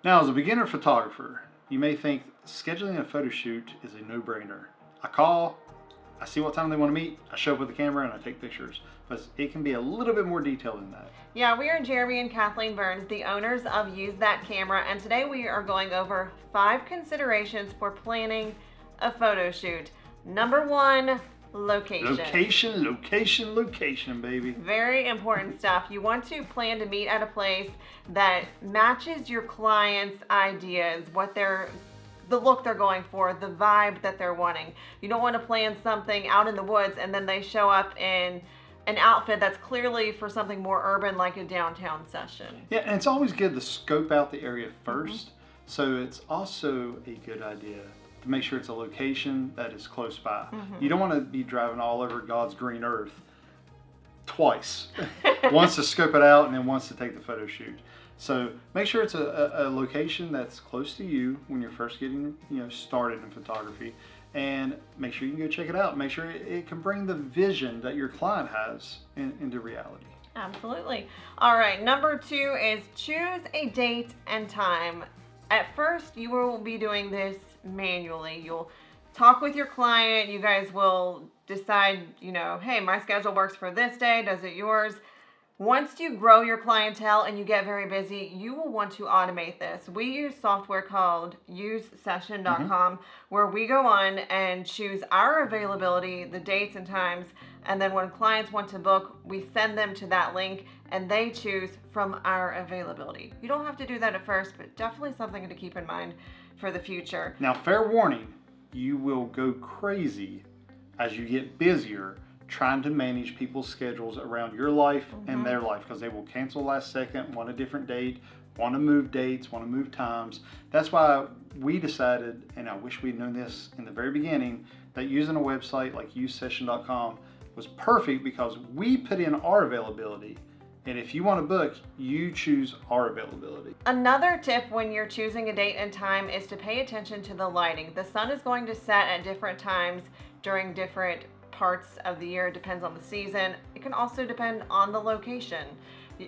Now, as a beginner photographer, you may think scheduling a photo shoot is a no-brainer. I call, I see what time they want to meet, I show up with the camera, and I take pictures. But it can be a little bit more detailed than that. Yeah, we are Jeremy and Kathleen Burns, the owners of Use That Camera, and today we are going over 5 considerations for planning a photo shoot. Number 1, location. Location, baby. Very important stuff. You want to plan to meet at a place that matches your client's ideas, the look they're going for, the vibe that they're wanting. You don't want to plan something out in the woods and then they show up in an outfit that's clearly for something more urban, like a downtown session. Yeah, and it's always good to scope out the area first. So it's also a good idea to make sure it's a location that is close by. You don't want to be driving all over God's green earth twice. Once to scope it out and then once to take the photo shoot. So make sure it's a location that's close to you when you're first getting started in photography, and make sure you can go check it out. Make sure it can bring the vision that your client has into reality. Absolutely. All right, number 2 is choose a date and time. At first, you will be doing this manually. You'll talk with your client. You guys will decide, hey, my schedule works for this day. Does it yours? Once you grow your clientele and you get very busy, you will want to automate this. We use software called usesession.com where we go on and choose our availability, the dates and times, and then when clients want to book, we send them to that link and they choose from our availability. You don't have to do that at first, but definitely something to keep in mind for the future. Now, fair warning, you will go crazy as you get busier trying to manage people's schedules around your life and their life, because they will cancel last second, want a different date, want to move dates, want to move times. That's why we decided, and I wish we'd known this in the very beginning, that using a website like usesession.com was perfect because we put in our availability. And if you want to book, you choose our availability. Another tip when you're choosing a date and time is to pay attention to the lighting. The sun is going to set at different times during different parts of the year. It depends on the season. It can also depend on the location.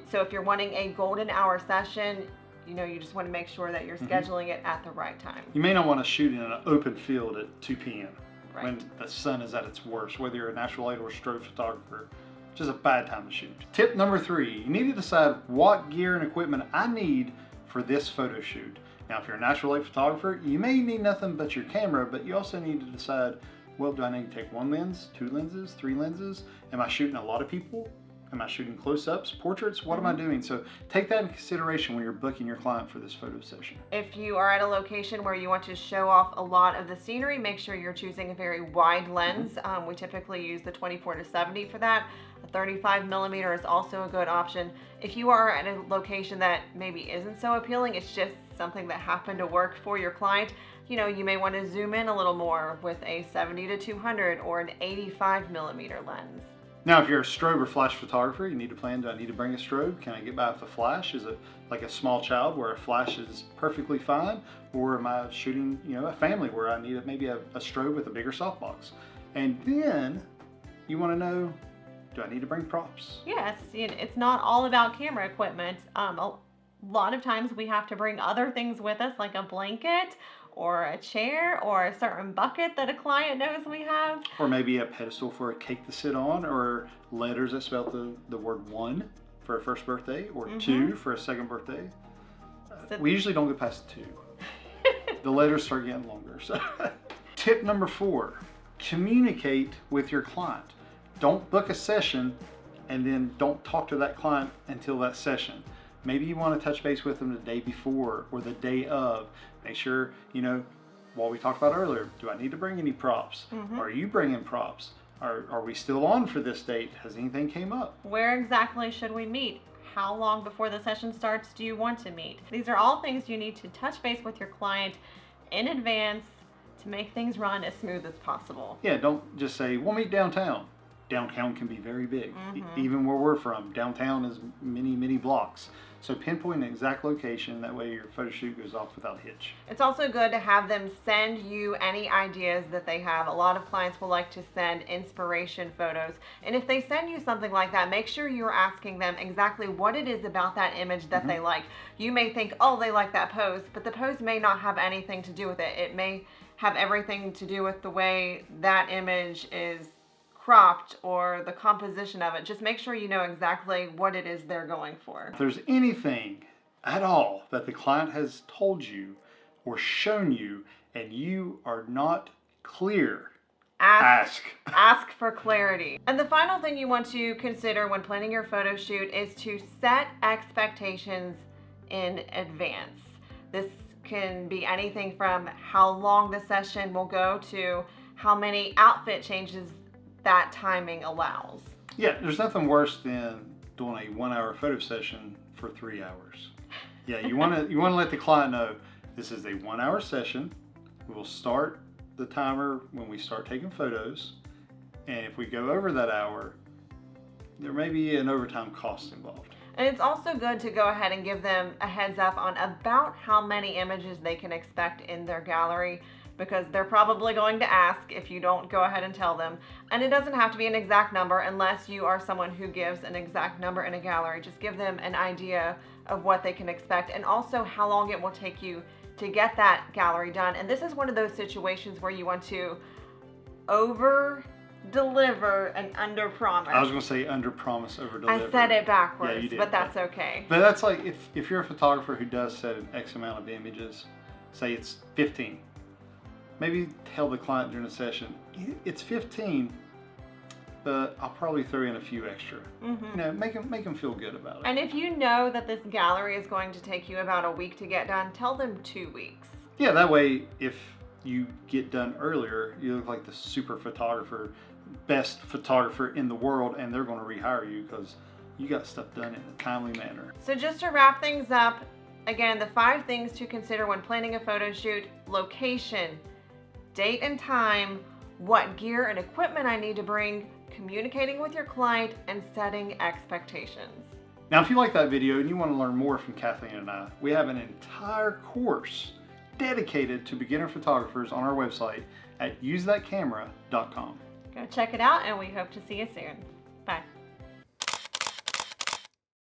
So if you're wanting a golden hour session, you just want to make sure that you're scheduling it at the right time. You may not want to shoot in an open field at 2 p.m. Right. when the sun is at its worst, whether you're a natural light or strobe photographer. Just a bad time to shoot. Tip number 3, you need to decide what gear and equipment I need for this photo shoot. Now, if you're a natural light photographer, you may need nothing but your camera, but you also need to decide, well, do I need to take 1 lens, 2 lenses, 3 lenses? Am I shooting a lot of people? Am I shooting close-ups, portraits? What am I doing? So take that in consideration when you're booking your client for this photo session. If you are at a location where you want to show off a lot of the scenery, make sure you're choosing a very wide lens. We typically use the 24-70 for that. A 35mm is also a good option. If you are at a location that maybe isn't so appealing, it's just something that happened to work for your client, you may want to zoom in a little more with a 70-200 or an 85mm lens. Now, if you're a strobe or flash photographer, you need to plan, do I need to bring a strobe? Can I get by with a flash? Is it like a small child where a flash is perfectly fine? Or am I shooting, a family where I need maybe a strobe with a bigger softbox? And then you want to know, do I need to bring props? Yes, it's not all about camera equipment. A lot of times we have to bring other things with us, like a blanket or a chair or a certain bucket that a client knows we have. Or maybe a pedestal for a cake to sit on, or letters that spell the word 1 for a first birthday, or 2 for a second birthday. We usually don't get past 2. The letters start getting longer. So. Tip number 4, communicate with your client. Don't book a session and then don't talk to that client until that session. Maybe you want to touch base with them the day before or the day of. Make sure, what we talked about earlier, do I need to bring any props? Are you bringing props? Are we still on for this date? Has anything came up? Where exactly should we meet? How long before the session starts do you want to meet? These are all things you need to touch base with your client in advance to make things run as smooth as possible. Yeah, don't just say, we'll meet downtown. downtown can be very big. Even where we're from, downtown is many blocks. So pinpoint an exact location, that way your photo shoot goes off without a hitch. It's also good to have them send you any ideas that they have. A lot of clients will like to send inspiration photos. And if they send you something like that, make sure you're asking them exactly what it is about that image that they like. You may think, oh, they like that pose, but the pose may not have anything to do with it. It may have everything to do with the way that image is cropped or the composition of it. Just make sure you know exactly what it is they're going for. If there's anything at all that the client has told you or shown you and you are not clear, ask for clarity. And the final thing you want to consider when planning your photo shoot is to set expectations in advance. This can be anything from how long the session will go to how many outfit changes that timing allows. Yeah, there's nothing worse than doing a 1 hour photo session for 3 hours. Yeah, you want to let the client know this is a 1 hour session. We will start the timer when we start taking photos, and if we go over that hour, there may be an overtime cost involved. And it's also good to go ahead and give them a heads up on about how many images they can expect in their gallery, because they're probably going to ask if you don't go ahead and tell them. And it doesn't have to be an exact number unless you are someone who gives an exact number in a gallery. Just give them an idea of what they can expect and also how long it will take you to get that gallery done. And this is one of those situations where you want to over-deliver and under-promise. I was going to say under-promise, over-deliver. I said it backwards, yeah, you did, but that's okay. But that's like if you're a photographer who does set an X amount of images, say it's 15, maybe tell the client during the session, it's 15, but I'll probably throw in a few extra. You know, make them feel good about it. And if you know that this gallery is going to take you about a week to get done, tell them 2 weeks. Yeah, that way if you get done earlier, you look like the super photographer, best photographer in the world, and they're going to rehire you because you got stuff done in a timely manner. So just to wrap things up, again, the 5 things to consider when planning a photo shoot: location, date and time, what gear and equipment I need to bring, communicating with your client, and setting expectations. Now, if you like that video and you want to learn more from Kathleen and I, we have an entire course dedicated to beginner photographers on our website at usethatcamera.com. Go check it out, and we hope to see you soon.